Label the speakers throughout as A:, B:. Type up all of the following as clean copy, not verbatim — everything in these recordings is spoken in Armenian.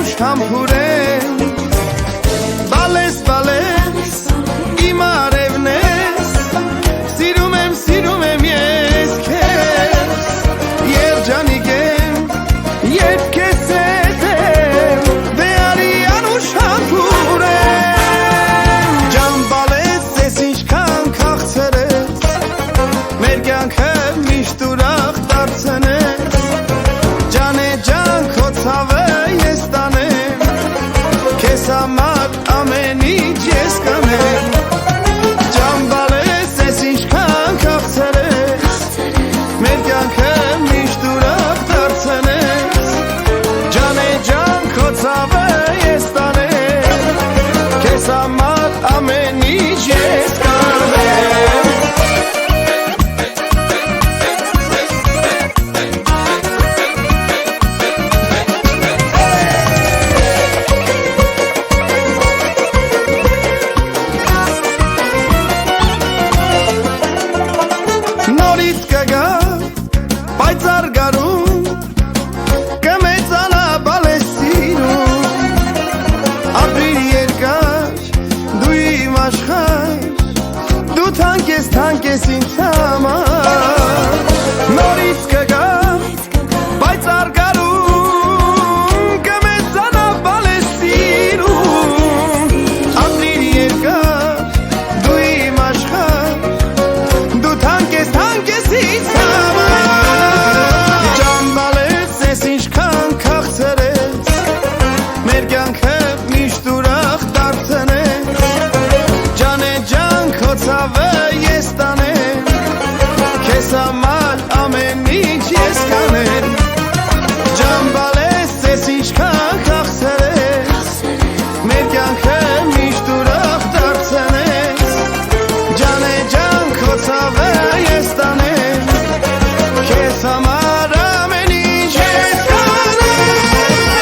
A: անուշ համբուրեմ Բալես, բալես, իմ արևն ես Սիրում եմ ես քեզ Երջանիկ եմ, երբ քեզ հետ եմ Դե արի անուշ համբուրեմ Ջան բալես, ես ինչքան քաղցր ես Մեր կյանքը միշտ ուրախ դարձնես Ջան է ջան, քո ցավը ես տանեմ Քեզ համար ամեն ինչ ես կանեմ Ջան բալես, ես ինչքան քաղցր ես Մեր կյանքը միշտ ուրախ դարձնես Ջան է ջան, քո ցավը ես տանեմ Քեզ համար ամեն ինչ ես կանեմ Նորից կգա պայծառ գարուն Կմեծանա բալես սիրուն Ապրիր երկար դու իմ աշխարհ Դու թանկ ես ինձ համար Նորից կգա պայծառ գարուն Կմեծանա բալես սիրուն Ապրիր երկար դու իմ աշխարհ Դու թանկ ես ինձ համար Ջան բալես, ես ինչքան քաղցր ես Մեր կյանքը միշտ ուրախ դարձնես Ջան է ջան, քո ցավը ես տանեմ Քեզ համար ամեն ինչ ես կանեմ Ջան բալես, ես ինչքան քաղցր ես Մեր կյանքը միշտ ուրախ դարձնես Ջան է ջան, քո ցավը ես տանեմ Քեզ համար ամեն ինչ ես կանեմ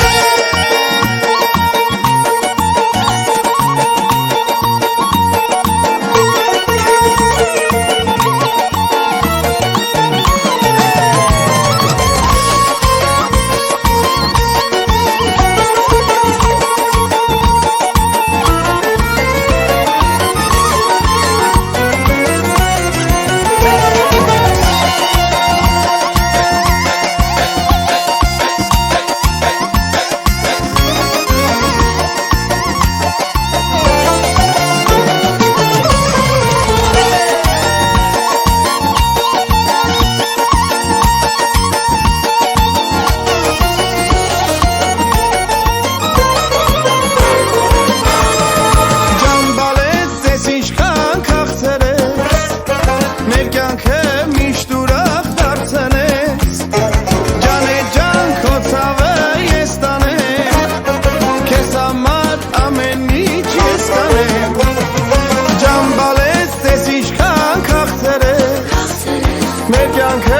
A: Մեր կյանքը միշտ ուրախ դարձնես Ջան է ջան, քո ցավը ես տանեմ Քեզ համար ամեն ինչ ես կանեմ Ջան բալես, ես ինչքան քաղցր ես Մեր կյանքը